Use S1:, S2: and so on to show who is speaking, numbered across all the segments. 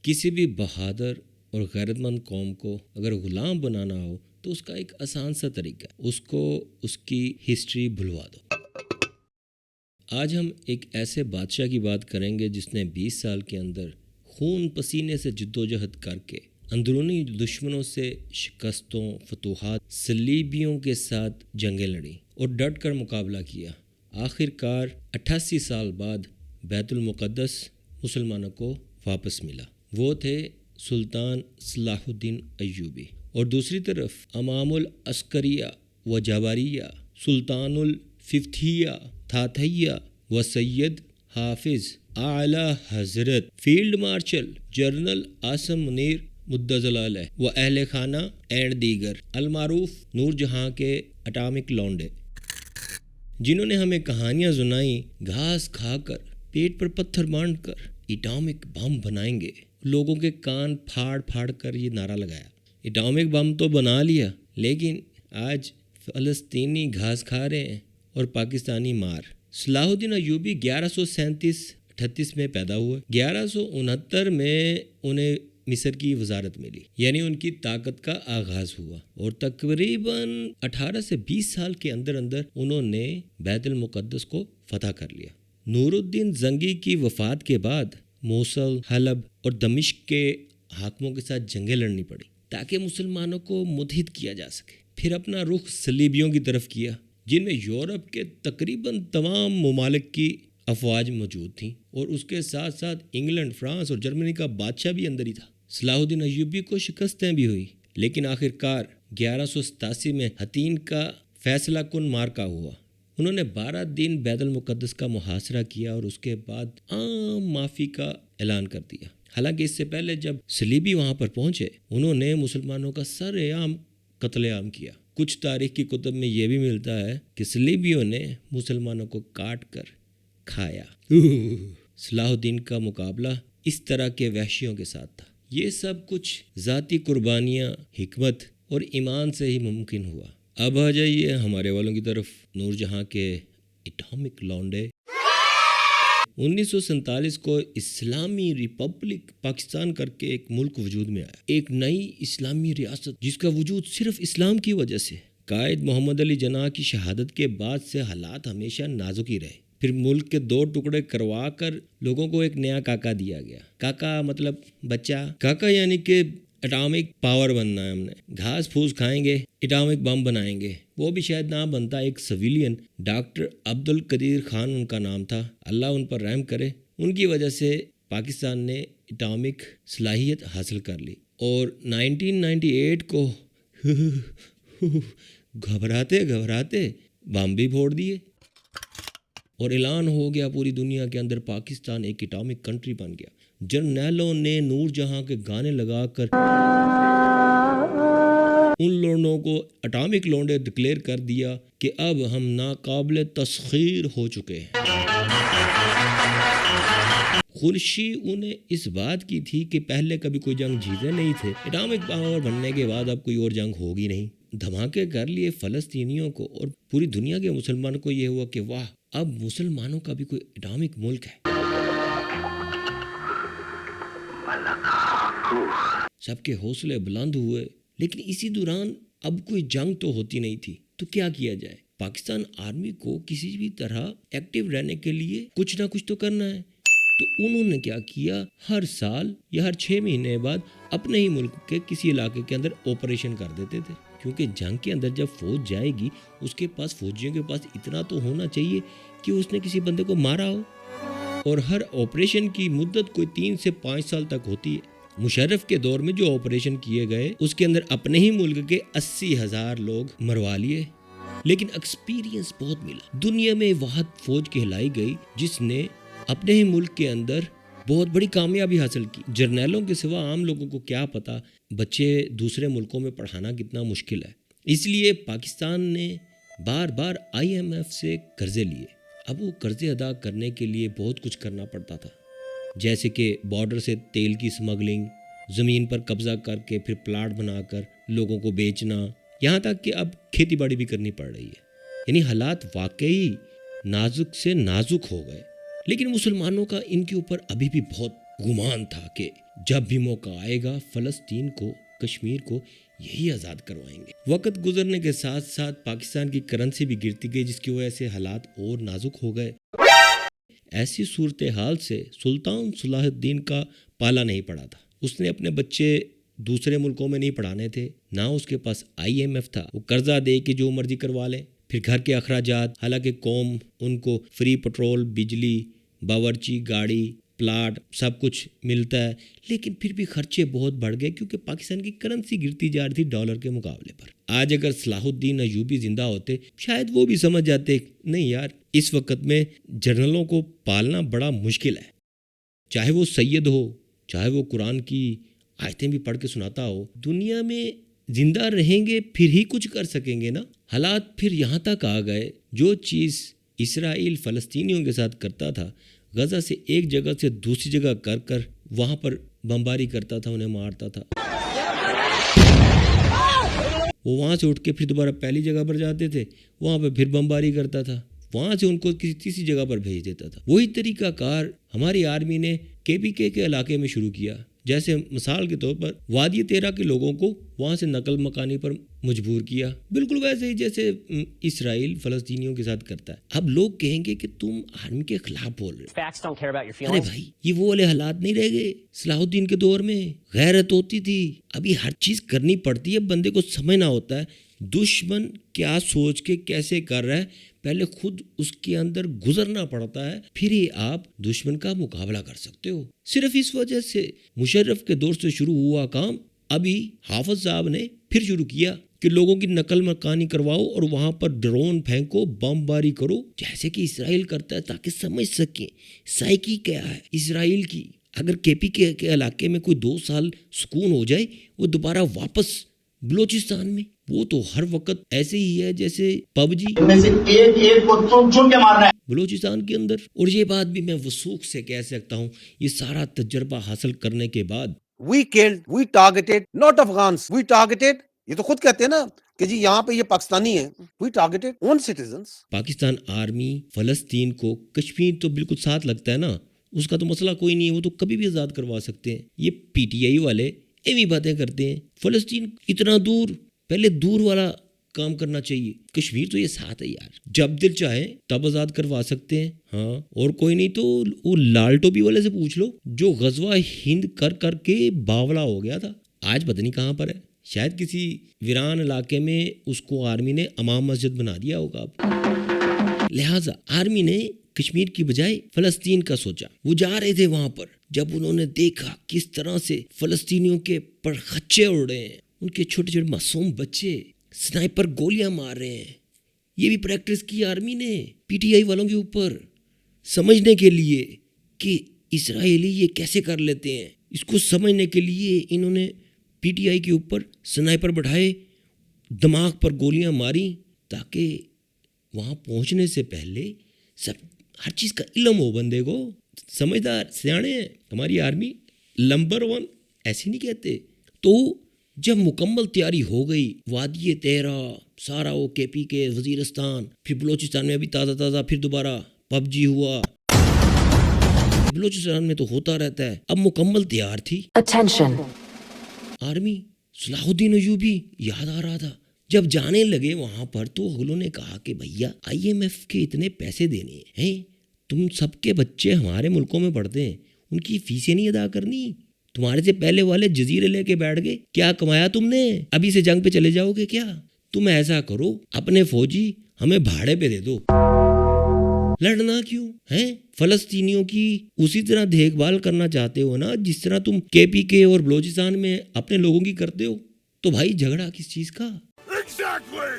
S1: کسی بھی بہادر اور غیرت مند قوم کو اگر غلام بنانا ہو تو اس کا ایک آسان سا طریقہ ہے، اس کو اس کی ہسٹری بھلوا دو۔ آج ہم ایک ایسے بادشاہ کی بات کریں گے جس نے 20 سال کے اندر خون پسینے سے جدوجہد کر کے اندرونی دشمنوں سے شکستوں، فتوحات، صلیبیوں کے ساتھ جنگیں لڑیں اور ڈٹ کر مقابلہ کیا۔ آخر کار 88 سال بعد بیت المقدس مسلمانوں کو واپس ملا۔ وہ تھے سلطان صلاح الدین ایوبی، اور دوسری طرف امام العسکریہ و جباریہ سلطان الفتحیہ تھاتھیہ و سید حافظ اعلی حضرت field marshal general Asim Munir مدظل علیہ و اہل خانہ اینڈ دیگر المعروف نور جہاں کے اٹامک لونڈے، جنہوں نے ہمیں کہانیاں سنائیں، گھاس کھا کر پیٹ پر پتھر مانڈ کر اٹامک بم بنائیں گے، لوگوں کے کان پھاڑ پھاڑ کر یہ نعرہ لگایا۔ اٹامک بم تو بنا لیا، لیکن آج فلسطینی گھاس کھا رہے ہیں اور پاکستانی مار۔ صلاح الدین ایوبی 1137-38 میں پیدا ہوئے۔ 1169 میں انہیں مصر کی وزارت ملی، یعنی ان کی طاقت کا آغاز ہوا، اور تقریباً 18 سے 20 سال کے اندر انہوں نے بیت المقدس کو فتح کر لیا۔ نور الدین زنگی کی وفات کے بعد موصل، حلب اور دمشق کے حاکموں کے ساتھ جنگیں لڑنی پڑی تاکہ مسلمانوں کو متحد کیا جا سکے۔ پھر اپنا رخ صلیبیوں کی طرف کیا، جن میں یورپ کے تقریباً تمام ممالک کی افواج موجود تھیں، اور اس کے ساتھ ساتھ انگلینڈ، فرانس اور جرمنی کا بادشاہ بھی اندر ہی تھا۔ صلاح الدین ایوبی کو شکستیں بھی ہوئی، لیکن آخر کار 1187 میں حطین کا فیصلہ کن مارکا ہوا۔ انہوں نے 12 دن بیت المقدس کا محاصرہ کیا اور اس کے بعد عام معافی کا اعلان کر دیا۔ حالانکہ اس سے پہلے جب صلیبی وہاں پر پہنچے، انہوں نے مسلمانوں کا سر عام قتل عام کیا۔ کچھ تاریخ کی کتب میں یہ بھی ملتا ہے کہ صلیبیوں نے مسلمانوں کو کاٹ کر کھایا۔ صلاح الدین کا مقابلہ اس طرح کے وحشیوں کے ساتھ تھا۔ یہ سب کچھ ذاتی قربانیاں، حکمت اور ایمان سے ہی ممکن ہوا۔ اب آ جائیے ہمارے والوں کی طرف، نور جہاں کے اٹامک لونڈے۔ 1947 کو اسلامی ریپبلک پاکستان کر کے ایک ملک وجود میں آیا، ایک نئی اسلامی ریاست جس کا وجود صرف اسلام کی وجہ سے۔ قائد محمد علی جناح کی شہادت کے بعد سے حالات ہمیشہ نازک ہی رہے۔ پھر ملک کے 2 ٹکڑے کروا کر لوگوں کو ایک نیا کاکا دیا گیا۔ کاکا مطلب بچہ، کاکا یعنی کہ اٹامک پاور بننا ہے، ہم نے گھاس پھوس کھائیں گے، اٹامک بم بنائیں گے۔ وہ بھی شاید نہ بنتا، ایک سویلین ڈاکٹر عبد القدیر خان ان کا نام تھا، اللہ ان پر رحم کرے۔ ان کی وجہ سے پاکستان نے اٹامک صلاحیت حاصل کر لی، اور 1998 کو گھبراتے بم بھی پھوڑ دیے، اور اعلان ہو گیا پوری دنیا کے اندر پاکستان ایک اٹامک کنٹری بن گیا۔ جرنیلوں نے نور جہاں کے گانے لگا کر ان لوگوں کو اٹامک لونڈے ڈکلیئر کر دیا کہ اب ہم ناقابل تسخیر ہو چکے ہیں۔ خورشی انہیں اس بات کی تھی کہ پہلے کبھی کوئی جنگ جیتے نہیں تھے، اٹامک پاور بننے کے بعد اب کوئی اور جنگ ہوگی نہیں۔ دھماکے کر لیے فلسطینیوں کو، اور پوری دنیا کے مسلمانوں کو یہ ہوا کہ واہ، اب مسلمانوں کا بھی کوئی اٹامک ملک ہے۔ سب کے حوصلے بلند ہوئے، لیکن اسی دوران اب کوئی جنگ تو ہوتی نہیں تھی، تو کیا کیا جائے؟ پاکستان آرمی کو کسی بھی طرح ایکٹیو رہنے کے لیے کچھ نہ کچھ تو کرنا ہے۔ تو انہوں نے کیا کیا، ہر سال یا ہر 6 مہینے بعد اپنے ہی ملک کے کسی علاقے کے اندر آپریشن کر دیتے تھے، کیونکہ جنگ کے اندر جب فوج جائے گی، اس کے پاس، فوجیوں کے پاس اتنا تو ہونا چاہیے کہ اس نے کسی بندے کو مارا ہو، اور ہر آپریشن کی مدت کوئی 3 سے 5 سال تک ہوتی ہے۔ مشرف کے دور میں جو آپریشن کیے گئے، اس کے اندر اپنے ہی ملک کے 80,000 لوگ مروا لیے، لیکن ایکسپیرینس بہت ملا۔ دنیا میں واحد فوج کہلائی گئی جس نے اپنے ہی ملک کے اندر بہت بڑی کامیابی حاصل کی۔ جرنیلوں کے سوا عام لوگوں کو کیا پتا بچے دوسرے ملکوں میں پڑھانا کتنا مشکل ہے، اس لیے پاکستان نے بار بار IMF سے قرضے لیے۔ اب وہ قرضے ادا کرنے کے لیے بہت کچھ کرنا پڑتا تھا، جیسے کہ بارڈر سے تیل کی سمگلنگ، زمین پر قبضہ کر کے پھر پلاٹ بنا کر لوگوں کو بیچنا، یہاں تک کہ اب کھیتی باڑی بھی کرنی پڑ رہی ہے۔ یعنی حالات واقعی نازک سے نازک ہو گئے، لیکن مسلمانوں کا ان کے اوپر ابھی بھی بہت گمان تھا کہ جب بھی موقع آئے گا فلسطین کو، کشمیر کو یہی آزاد کروائیں گے۔ وقت گزرنے کے ساتھ ساتھ پاکستان کی کرنسی بھی گرتی گئی، جس کی وجہ سے حالات اور نازک ہو گئے۔ ایسی صورتحال سے سلطان صلاح الدین کا پالا نہیں پڑا تھا۔ اس نے اپنے بچے دوسرے ملکوں میں نہیں پڑھانے تھے، نہ اس کے پاس IMF تھا، وہ قرضہ دے کے جو مرضی کروا لیں۔ پھر گھر کے اخراجات، حالانکہ قوم ان کو فری پٹرول، بجلی، باورچی گاڑی، پلاٹ سب کچھ ملتا ہے، لیکن پھر بھی خرچے بہت بڑھ گئے کیونکہ پاکستان کی کرنسی گرتی جا رہی تھی ڈالر کے مقابلے پر۔ آج اگر صلاح الدین ایوبی زندہ ہوتے شاید وہ بھی سمجھ جاتے نہیں یار، اس وقت میں جنرلوں کو پالنا بڑا مشکل ہے، چاہے وہ سید ہو، چاہے وہ قرآن کی آیتیں بھی پڑھ کے سناتا ہو، دنیا میں زندہ رہیں گے پھر ہی کچھ کر سکیں گے نا۔ حالات پھر یہاں تک آ گئے، جو چیز اسرائیل فلسطینیوں کے ساتھ کرتا تھا، غزہ سے ایک جگہ سے دوسری جگہ کر کر وہاں پر بمباری کرتا تھا، انہیں مارتا تھا، وہ وہاں سے اٹھ کے پھر دوبارہ پہلی جگہ پر جاتے تھے، وہاں پہ پھر بمباری کرتا تھا، وہاں سے ان کو کسی تیسری جگہ پر بھیج دیتا تھا۔ وہی طریقہ کار ہماری آرمی نے KPK کے علاقے میں شروع کیا، جیسے مثال کے طور پر وادی تیرا کے لوگوں کو وہاں سے نقل مکانی پر مجبور کیا، بالکل ویسے ہی جیسے اسرائیل فلسطینیوں کے ساتھ کرتا ہے۔ اب لوگ کہیں گے کہ تم آرمی کے خلاف بول رہے ہو، ارے بھائی یہ وہ والے حالات نہیں رہ گئے۔ صلاح الدین کے دور میں غیرت ہوتی تھی، ابھی ہر چیز کرنی پڑتی ہے، بندے کو سمجھنا ہوتا ہے دشمن کیا سوچ کے کیسے کر رہا ہے، پہلے خود اس کے اندر گزرنا پڑتا ہے، پھر ہی آپ دشمن کا مقابلہ کر سکتے ہو۔ صرف اس وجہ سے مشرف کے دور سے شروع ہوا کام ابھی حافظ صاحب نے پھر شروع کیا کہ لوگوں کی نقل مکانی کرواؤ اور وہاں پر ڈرون پھینکو، بم باری کرو، جیسے کہ اسرائیل کرتا ہے، تاکہ سمجھ سکیں سائیکی کیا ہے اسرائیل کی۔ اگر KPK کے علاقے میں کوئی 2 سال سکون ہو جائے، وہ دوبارہ واپس بلوچستان میں، وہ تو ہر وقت ایسے ہی ہے جیسے PUBG بلوچستان کے اندر۔ اور یہ بات بھی میں وثوق سے کہہ سکتا ہوں، یہ سارا تجربہ حاصل کرنے کے بعد
S2: We killed, we targeted, not Afghans, we targeted, یہ تو خود کہتے ہیں نا کہ جی یہاں پہ یہ پاکستانی ہیں، we targeted own citizens۔
S1: Pakistan army فلسطین کو، کشمیر تو بالکل ساتھ لگتا ہے نا، اس کا تو مسئلہ کوئی نہیں ہے، وہ تو کبھی بھی آزاد کروا سکتے ہیں۔ یہ PTI والے ایویں باتیں کرتے ہیں، فلسطین اتنا دور، پہلے دور والا کام کرنا چاہیے، کشمیر تو یہ ساتھ ہے یار، جب دل چاہے تب آزاد کروا سکتے ہیں۔ ہاں، اور کوئی نہیں تو وہ لال ٹوپی والے سے پوچھ لو جو غزوہ ہند کر کر کے باولا ہو گیا تھا، آج پتہ نہیں کہاں پر ہے، شاید کسی ویران علاقے میں اس کو آرمی نے امام مسجد بنا دیا ہوگا۔ لہٰذا آرمی نے کشمیر کی بجائے فلسطین کا سوچا، وہ جا رہے تھے وہاں پر، جب انہوں نے دیکھا کس طرح سے فلسطینیوں کے پر خچے اڑ رہے ہیں، ان کے چھوٹے چھوٹے معصوم بچے سنائپر گولیاں مار رہے ہیں، یہ بھی پریکٹس کی آرمی نے PTI والوں کے اوپر، سمجھنے کے لیے کہ اسرائیلی یہ کیسے کر لیتے ہیں، اس کو سمجھنے کے لیے انہوں نے PTI کے اوپر سنائپر بٹھائے، دماغ پر گولیاں ماری، تاکہ وہاں پہنچنے سے پہلے سب ہر چیز کا علم ہو بندے کو، سمجھدار سیانے ہیں ہماری آرمی، نمبر 1 ایسے نہیں کہتے۔ تو جب مکمل تیاری ہو گئی، وادی تیرا سارا وہ KPK وزیرستان، پھر بلوچستان میں ابھی تازہ پھر دوبارہ PUBG ہوا، بلوچستان میں تو ہوتا رہتا ہے، اب مکمل تیار تھی آرمی۔ صلاح الدین ایوبی یاد آ رہا تھا، جب جانے لگے وہاں پر تو اگلوں نے کہا کہ بھیا IMF کے اتنے پیسے دینے ہیں، تم سب کے بچے ہمارے ملکوں میں پڑھتے ہیں، ان کی فیسیں نہیں ادا کرنی، تمہارے سے پہلے والے جزیرے لے کے بیٹھ گئے، کیا کمایا تم نے، ابھی سے جنگ پہ چلے جاؤ گے کیا؟ تم ایسا کرو اپنے فوجی ہمیں بھاڑے پہ دے دو، لڑنا کیوں ہیں؟ فلسطینیوں کی اسی طرح دیکھ بھال کرنا چاہتے ہو نا جس طرح تم KPK اور بلوچستان میں اپنے لوگوں کی کرتے ہو، تو بھائی جھگڑا کس چیز کا؟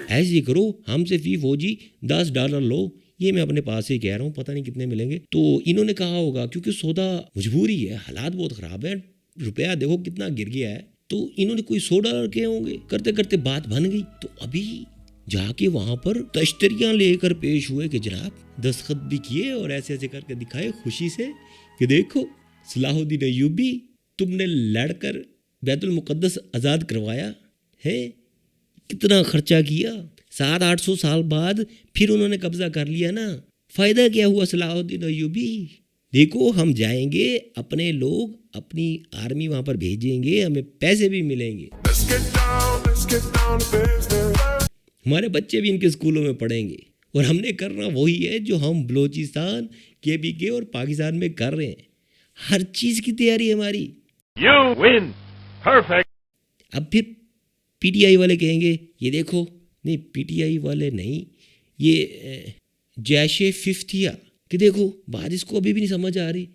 S1: ایسے ہی کرو، ہم سے فی فوجی $10 لو، یہ میں اپنے پاس ہی کہہ رہا ہوں، پتہ نہیں کتنے ملیں گے۔ تو انہوں نے کہا ہوگا کیونکہ سودا مجبوری ہے، حالات بہت خراب ہیں، روپیہ دیکھو کتنا گر گیا ہے، تو انہوں نے کوئی $100 کہے ہوں گے، کرتے کرتے بات بن گئی۔ تو ابھی جا کے وہاں پر تشتریاں لے کر پیش ہوئے کہ جناب دستخط بھی کیے اور ایسے ایسے کر کے دکھائے خوشی سے کہ دیکھو صلاح الدین ایوبی تم نے لڑ کر بیت المقدس آزاد کروایا ہے، کتنا خرچہ کیا، 700-800 سال بعد پھر انہوں نے قبضہ کر لیا نا، فائدہ کیا ہوا صلاح الدین ایوبی؟ دیکھو ہم جائیں گے, اپنے لوگ اپنی آرمی وہاں پر بھیجیں گے, ہمیں پیسے بھی ملیں گے, ہمارے بچے بھی ان کے اسکولوں میں پڑھیں گے, اور ہم نے کرنا وہی ہے جو ہم بلوچستان کے اور پاکستان میں کر رہے ہیں. ہر چیز کی تیاری ہے ہماری.
S3: You win. Perfect.
S1: اب پھر پی ٹی آئی والے کہیں گے یہ دیکھو, نہیں پی ٹی آئی والے نہیں, یہ جیش ففتیا, کہ دیکھو بات اس کو ابھی بھی نہیں سمجھ آ رہی,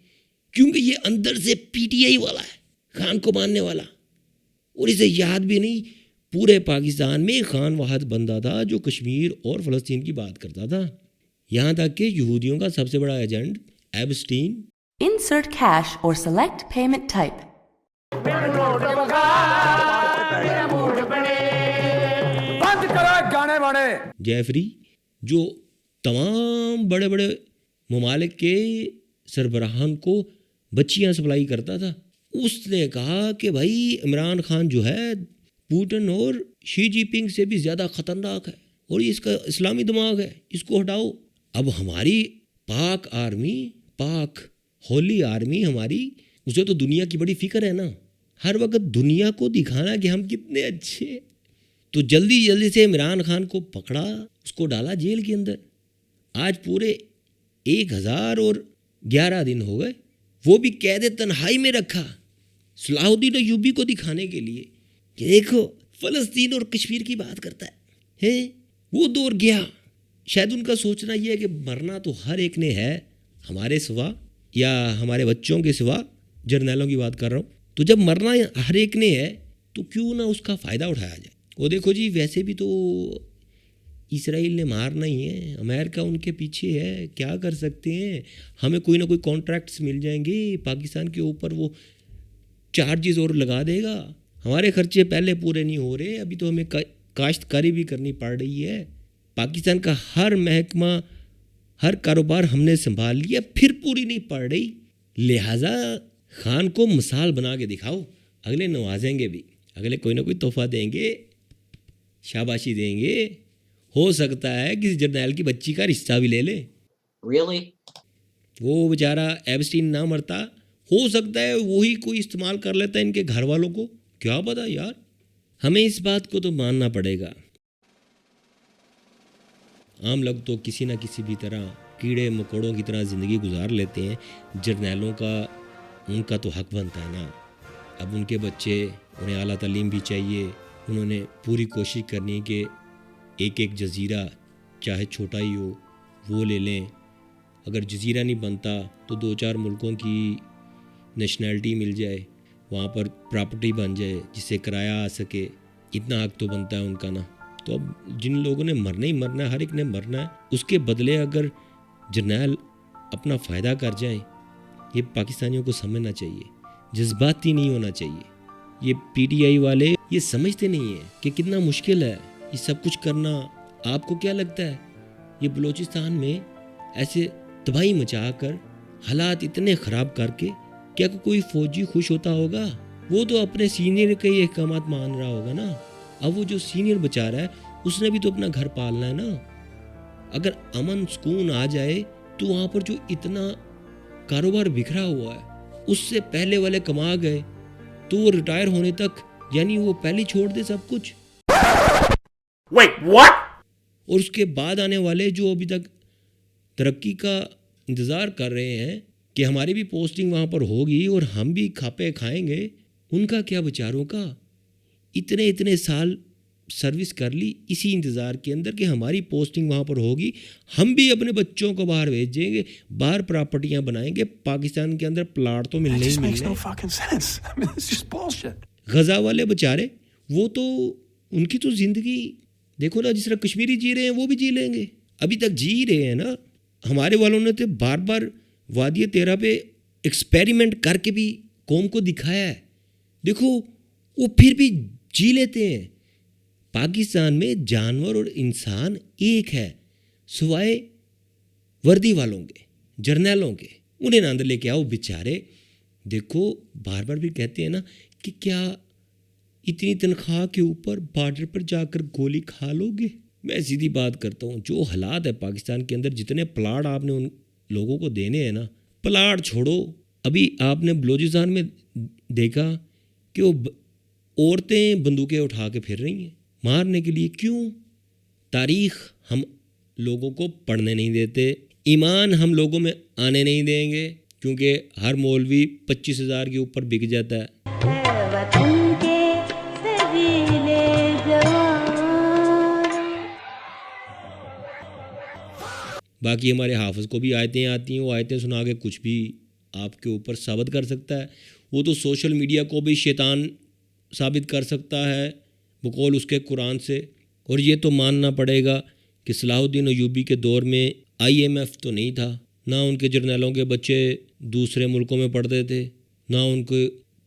S1: کیونکہ یہ اندر سے پی ٹی آئی والا ہے, خان کو ماننے والا, اور اسے یاد بھی نہیں پورے پاکستان میں خان واحد بندہ تھا جو کشمیر اور فلسطین کی بات کرتا تھا, یہاں تک کہ یہودیوں کا سب سے بڑا agent abstain.
S4: Insert cash or select payment type.
S1: Jeffrey جو تمام بڑے بڑے ممالک کے سربراہان کو بچیاں سپلائی کرتا تھا, اس نے کہا کہ بھائی عمران خان جو ہے پوٹن اور شی جی پنگ سے بھی زیادہ خطرناک ہے, اور یہ اس کا اسلامی دماغ ہے, اس کو ہٹاؤ. اب ہماری پاک آرمی, پاک ہولی آرمی ہماری, اسے تو دنیا کی بڑی فکر ہے نا, ہر وقت دنیا کو دکھانا کہ ہم کتنے اچھے. تو جلدی سے عمران خان کو پکڑا, اس کو ڈالا جیل کے اندر. آج پورے 1011 دن ہو گئے, وہ بھی قید تنہائی میں رکھا صلاح الدین ایوبی کو دکھانے کے لیے کہ دیکھو فلسطین اور کشمیر کی بات کرتا ہے. وہ دور گیا. شاید ان کا سوچنا یہ ہے کہ مرنا تو ہر ایک نے ہے ہمارے سوا, یا ہمارے بچوں کے سوا, جرنیلوں کی بات کر رہا ہوں. تو جب مرنا ہر ایک نے ہے تو کیوں نہ اس کا فائدہ اٹھایا جائے. وہ دیکھو جی ویسے بھی تو اسرائیل نے مارنا ہی ہے, امریکہ ان کے پیچھے ہے, کیا کر سکتے ہیں, ہمیں کوئی نہ کوئی کانٹریکٹس مل جائیں گے, پاکستان کے اوپر وہ چارجز اور لگا دے گا, ہمارے خرچے پہلے پورے نہیں ہو رہے, ابھی تو ہمیں کاشتکاری بھی کرنی پڑ رہی ہے, پاکستان کا ہر محکمہ ہر کاروبار ہم نے سنبھال لیا, پھر پوری نہیں پڑ رہی. لہٰذا خان کو مثال بنا کے دکھاؤ, اگلے نوازیں گے بھی, اگلے کوئی نہ کوئی تحفہ دیں گے, شاباشی دیں گے, ہو سکتا ہے کسی جرنیل کی بچی کا رشتہ بھی لے لے.
S5: Really?
S1: وہ بیچارہ ایبسٹین نہ مرتا, ہو سکتا ہے وہی کوئی استعمال کر لیتا ہے ان کے گھر والوں کو, کیا پتا یار. ہمیں اس بات کو تو ماننا پڑے گا. عام لوگ تو کسی نہ کسی بھی طرح کیڑے مکوڑوں کی طرح زندگی گزار لیتے ہیں, جرنیلوں کا ان کا تو حق بنتا ہے نا. اب ان کے بچے, انہیں اعلیٰ تعلیم بھی چاہیے, انہوں نے پوری کوشش کرنی کہ ایک جزیرہ چاہے چھوٹا ہی ہو وہ لے لیں. اگر جزیرہ نہیں بنتا تو 2-4 ملکوں کی نیشنلٹی مل جائے, وہاں پر پراپرٹی بن جائے جس سے کرایہ آ سکے, اتنا حق تو بنتا ہے ان کا نا. تو اب جن لوگوں نے مرنا ہی مرنا ہے, ہر ایک نے مرنا ہے, اس کے بدلے اگر جرنیل اپنا فائدہ کر جائیں, یہ پاکستانیوں کو سمجھنا چاہیے, جذباتی نہیں ہونا چاہیے. یہ پی ٹی آئی والے یہ سمجھتے نہیں ہیں کہ کتنا مشکل ہے یہ سب کچھ کرنا. آپ کو کیا لگتا ہے یہ بلوچستان میں ایسے تباہی مچا کر, حالات اتنے خراب کر کے, کیا کوئی فوجی خوش ہوتا ہوگا؟ وہ تو اپنے سینئر کے ہی احکامات مان رہا ہوگا نا. اب وہ جو سینئر بچا رہا ہے اس نے بھی تو اپنا گھر پالنا ہے نا. اگر امن سکون آ جائے تو وہاں پر جو اتنا کاروبار بکھرا ہوا ہے اس سے پہلے والے کما گئے, تو وہ ریٹائر ہونے تک یعنی وہ پہلے چھوڑ دے سب کچھ.
S3: Wait, what?
S1: اور اس کے بعد آنے والے جو ابھی تک ترقی کا انتظار کر رہے ہیں کہ ہماری بھی پوسٹنگ وہاں پر ہوگی اور ہم بھی کھاپے کھائیں گے, ان کا کیا بیچاروں کا؟ اتنے سال سروس کر لی اسی انتظار کے اندر کہ ہماری پوسٹنگ وہاں پر ہوگی, ہم بھی اپنے بچوں کو باہر بھیجیں گے, باہر پراپرٹیاں بنائیں گے, پاکستان کے اندر پلاٹ تو ملنے ہی ملنے. غزہ والے بیچارے وہ تو ان کی تو زندگی دیکھو نا, جس طرح کشمیری جی رہے ہیں وہ بھی جی لیں گے, ابھی تک جی رہے ہیں نا. ہمارے والوں نے تو بار بار وادی تیرا پہ ایکسپیریمنٹ کر کے بھی قوم کو دکھایا ہے, دیکھو وہ پھر بھی جی لیتے ہیں. پاکستان میں جانور اور انسان ایک ہے, سوائے وردی والوں کے, جرنیلوں کے. انہیں نہ اندر لے کے آؤ بیچارے. دیکھو بار بار بھی کہتے ہیں نا کہ کیا اتنی تنخواہ کے اوپر بارڈر پر جا کر گولی کھا لو گے؟ میں سیدھی بات کرتا ہوں, جو حالات ہے پاکستان کے اندر, جتنے پلاٹ آپ نے ان لوگوں کو دینے ہیں نا, پلاٹ چھوڑو، ابھی آپ نے بلوچستان میں دیکھا کہ وہ عورتیں بندوقیں اٹھا کے پھر رہی ہیں مارنے کے لیے. کیوں؟ تاریخ ہم لوگوں کو پڑھنے نہیں دیتے، ایمان ہم لوگوں میں آنے نہیں دیں گے، کیونکہ ہر مولوی 25,000 کے اوپر بک جاتا ہے. باقی ہمارے حافظ کو بھی آیتیں آتی ہیں، وہ آیتیں سنا کے کچھ بھی آپ کے اوپر ثابت کر سکتا ہے. وہ تو سوشل میڈیا کو بھی شیطان ثابت کر سکتا ہے بقول اس کے قرآن سے. اور یہ تو ماننا پڑے گا کہ صلاح الدین ایوبی کے دور میں IMF تو نہیں تھا، نہ ان کے جرنیلوں کے بچے دوسرے ملکوں میں پڑھتے تھے، نہ ان کو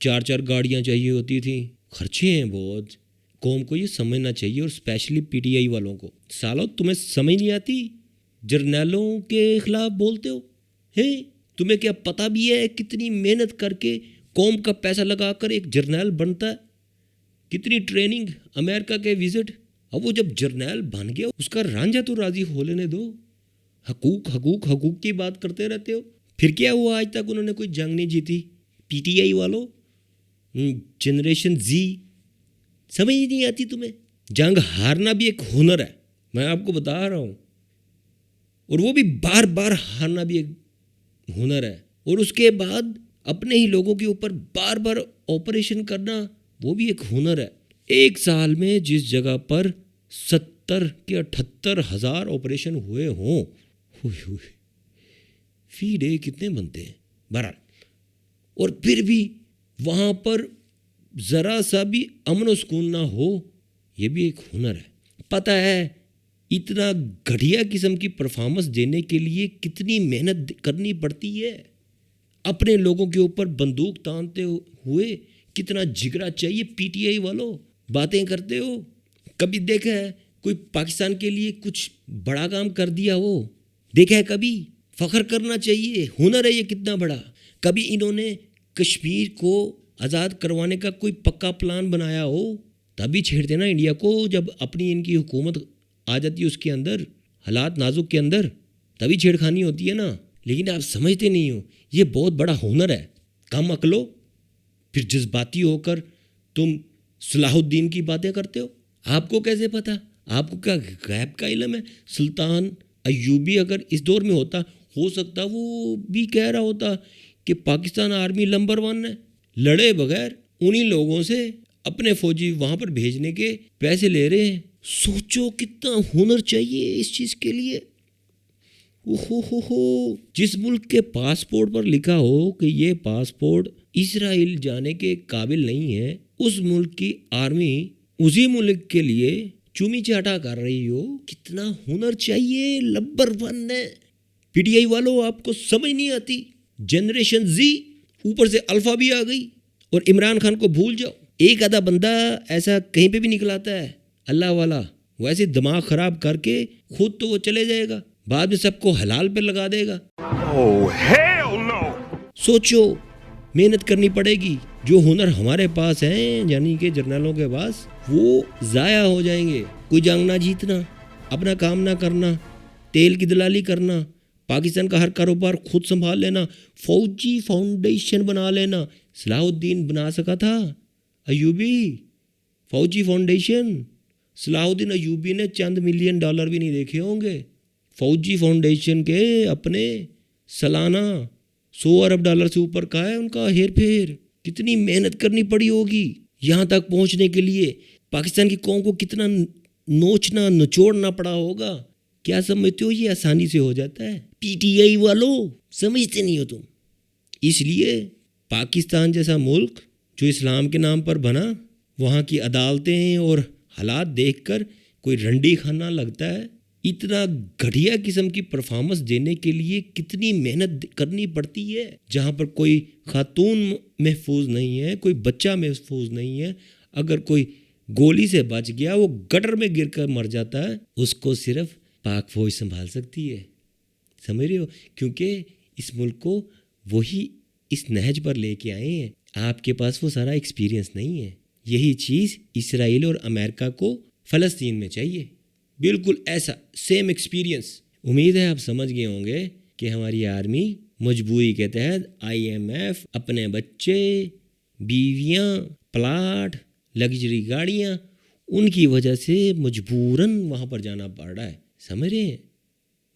S1: 4 گاڑیاں چاہیے ہوتی تھیں. خرچے ہیں بہت. قوم کو یہ سمجھنا چاہیے، اور اسپیشلی PTI والوں کو. سالو تمہیں سمجھ نہیں آتی؟ جرنیلوں کے خلاف بولتے ہو ہیں؟ تمہیں کیا پتہ بھی ہے کتنی محنت کر کے قوم کا پیسہ لگا کر ایک جرنیل بنتا ہے؟ کتنی ٹریننگ، امریکہ کے وزٹ. اب وہ جب جرنیل بن گیا اس کا رانجھا تو راضی ہو لینے دو. حقوق کی بات کرتے رہتے ہو. پھر کیا ہوا آج تک انہوں نے کوئی جنگ نہیں جیتی؟ PTI والوں، جنریشن Z، سمجھ ہی نہیں آتی تمہیں؟ جنگ ہارنا بھی ایک ہنر ہے، میں آپ کو بتا رہا ہوں، اور وہ بھی بار بار ہارنا بھی ایک ہنر ہے. اور اس کے بعد اپنے ہی لوگوں کے اوپر بار بار آپریشن کرنا وہ بھی ایک ہنر ہے. ایک سال میں جس جگہ پر 70 کے 78 ہزار آپریشن ہوئے ہوں، فی ڈے کتنے بنتے ہیں بہرحال، اور پھر بھی وہاں پر ذرا سا بھی امن و سکون نہ ہو، یہ بھی ایک ہنر ہے. پتہ ہے اتنا گھٹیا قسم کی پرفارمنس دینے کے لیے کتنی محنت کرنی پڑتی ہے. اپنے لوگوں کے اوپر بندوق تانتے ہوئے کتنا جگرا چاہیے. PTI والوں باتیں کرتے ہو، کبھی دیکھا ہے کوئی پاکستان کے لیے کچھ بڑا کام کر دیا ہو؟ دیکھا ہے کبھی؟ فخر کرنا چاہیے، ہنر ہے یہ کتنا بڑا. کبھی انہوں نے کشمیر کو آزاد کروانے کا کوئی پکا پلان بنایا ہو؟ تبھی چھیڑتے نا انڈیا کو، جب اپنی ان کی حکومت آ جاتی ہے اس کے اندر، حالات نازک کے اندر، تبھی چھیڑخانی ہوتی ہے نا. لیکن آپ سمجھتے نہیں ہو یہ بہت بڑا ہنر ہے. کم عقلو، پھر جذباتی ہو کر تم صلاح الدین کی باتیں کرتے ہو. آپ کو کیسے پتہ؟ آپ کو کیا غیب کا علم ہے؟ سلطان ایوبی اگر اس دور میں ہوتا، ہو سکتا وہ بھی کہہ رہا ہوتا کہ پاکستان آرمی نمبر 1 ہے، لڑے بغیر انہی لوگوں سے اپنے فوجی وہاں پر بھیجنے کے پیسے لے رہے ہیں. سوچو کتنا ہنر چاہیے اس چیز کے لیے. جس ملک کے پاسپورٹ پر لکھا ہو کہ یہ پاسپورٹ اسرائیل جانے کے قابل نہیں ہے، اس ملک کی آرمی اسی ملک کے لیے چومی چاٹا کر رہی ہو. کتنا ہنر چاہیے. نمبر 1 ہے. PTI والوں آپ کو سمجھ نہیں آتی. جنریشن Z، اوپر سے الفا بھی آ گئی. اور عمران خان کو بھول جاؤ. ایک آدھا بندہ ایسا کہیں پہ بھی نکلاتا ہے اللہ والا، ویسے دماغ خراب کر کے خود تو وہ چلے جائے گا، بعد میں سب کو حلال پہ لگا دے گا.
S3: Oh, hell no!
S1: سوچو محنت کرنی پڑے گی. جو ہنر ہمارے پاس ہیں یعنی کہ جرنیلوں کے پاس، وہ ضائع ہو جائیں گے. کوئی جنگ نہ جیتنا، اپنا کام نہ کرنا، تیل کی دلالی کرنا، پاکستان کا ہر کاروبار خود سنبھال لینا، فوجی فاؤنڈیشن بنا لینا. صلاح الدین بنا سکا تھا ایوبی فوجی فاؤنڈیشن. صلاح الدین ایوبی نے چند $1 ملین بھی نہیں دیکھے ہوں گے. فوجی فاؤنڈیشن کے اپنے سالانہ $100 ارب سے اوپر کا ہے ان کا ہیر پھیر. کتنی محنت کرنی پڑی ہوگی یہاں تک پہنچنے کے لیے. پاکستان کی قوم کو کتنا نوچنا نچوڑنا پڑا ہوگا. کیا سمجھتے ہو یہ آسانی سے ہو جاتا ہے؟ PTI والوں سمجھتے نہیں ہو تم. اس لیے پاکستان جیسا ملک جو اسلام کے نام پر بنا، وہاں کی عدالتیں اور حالات دیکھ کر کوئی رنڈی کھانا لگتا ہے. اتنا گھٹیا قسم کی پرفارمنس دینے کے لیے کتنی محنت کرنی پڑتی ہے. جہاں پر کوئی خاتون محفوظ نہیں ہے، کوئی بچہ محفوظ نہیں ہے، اگر کوئی گولی سے بچ گیا وہ گٹر میں گر کر مر جاتا ہے، اس کو صرف پاک فوج سنبھال سکتی ہے. سمجھ رہے ہو؟ کیونکہ اس ملک کو وہی اس نہج پر لے کے آئے ہیں. آپ کے پاس وہ سارا ایکسپیرینس نہیں ہے. یہی چیز اسرائیل اور امریکہ کو فلسطین میں چاہیے. بالکل ایسا سیم ایکسپیرینس. امید ہے آپ سمجھ گئے ہوں گے کہ ہماری آرمی مجبوری کے تحت IMF اپنے بچے، بیویاں، پلاٹ، لگژری گاڑیاں، ان کی وجہ سے مجبوراً وہاں پر جانا پڑ رہا ہے، سمجھ رہے ہیں؟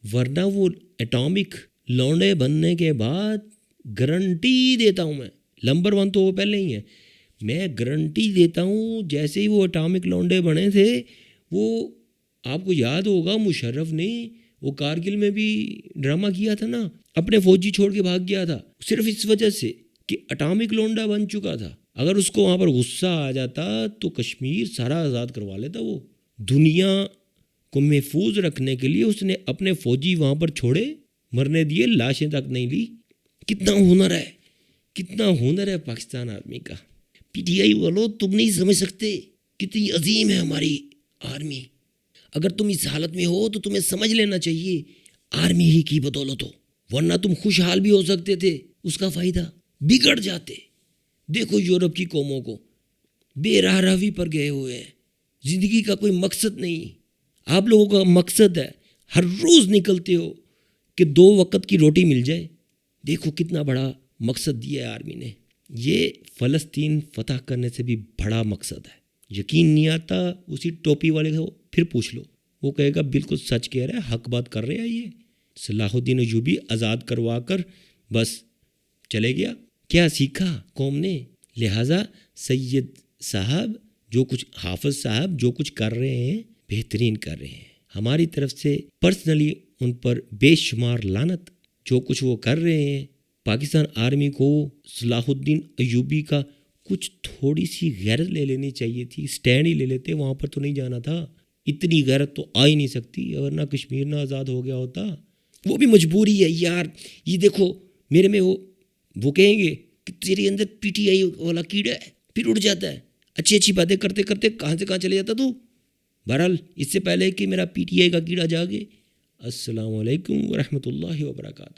S1: ورنہ وہ اٹامک لونڈے بننے کے بعد گارنٹی دیتا ہوں میں، نمبر 1 تو وہ پہلے ہی ہے، میں گارنٹی دیتا ہوں جیسے ہی وہ اٹامک لونڈے بنے تھے، وہ آپ کو یاد ہوگا مشرف نے وہ کارگل میں بھی ڈرامہ کیا تھا نا، اپنے فوجی چھوڑ کے بھاگ گیا تھا صرف اس وجہ سے کہ اٹامک لونڈا بن چکا تھا. اگر اس کو وہاں پر غصہ آ جاتا تو کشمیر سارا آزاد کروا لیتا. وہ دنیا کو محفوظ رکھنے کے لیے اس نے اپنے فوجی وہاں پر چھوڑے، مرنے دیے، لاشیں تک نہیں لی. کتنا ہنر ہے، کتنا ہنر ہے پاکستان آرمی کا. PTI والو تم نہیں سمجھ سکتے کتنی عظیم ہے ہماری آرمی. اگر تم اس حالت میں ہو تو تمہیں سمجھ لینا چاہیے آرمی ہی کی بدولت ہو، ورنہ تم خوشحال بھی ہو سکتے تھے، اس کا فائدہ بگڑ جاتے. دیکھو یورپ کی قوموں کو بے راہ روی پر گئے ہوئے ہیں، زندگی کا کوئی مقصد نہیں. آپ لوگوں کا مقصد ہے، ہر روز نکلتے ہو کہ 2 وقت کی روٹی مل جائے. دیکھو کتنا بڑا مقصد دیا ہے آرمی نے. یہ فلسطین فتح کرنے سے بھی بڑا مقصد ہے. یقین نہیں آتا اسی ٹوپی والے کو پھر پوچھ لو، وہ کہے گا بالکل سچ کہہ رہا ہے، حق بات کر رہے ہیں. یہ صلاح الدین ایوبی آزاد کروا کر بس چلے گیا. کیا سیکھا قوم نے؟ لہٰذا سید صاحب جو کچھ، حافظ صاحب جو کچھ کر رہے ہیں بہترین کر رہے ہیں. ہماری طرف سے پرسنلی ان پر بے شمار لعنت. جو کچھ وہ کر رہے ہیں، پاکستان آرمی کو صلاح الدین ایوبی کا کچھ تھوڑی سی غیرت لے لینی چاہیے تھی. سٹینڈ ہی لے لیتے، وہاں پر تو نہیں جانا تھا. اتنی غیرت تو آ ہی نہیں سکتی، ورنہ کشمیر نہ آزاد ہو گیا ہوتا. وہ بھی مجبوری ہے یار. یہ دیکھو میرے میں وہ کہیں گے کہ تیرے اندر PTI والا کیڑا ہے، پھر اڑ جاتا ہے. اچھی اچھی باتیں کرتے کرتے کہاں سے کہاں چلے جاتا تو. بہرحال اس سے پہلے کہ میرا PTI کا کیڑا جاگے، السلام علیکم ورحمۃ اللہ وبرکاتہ.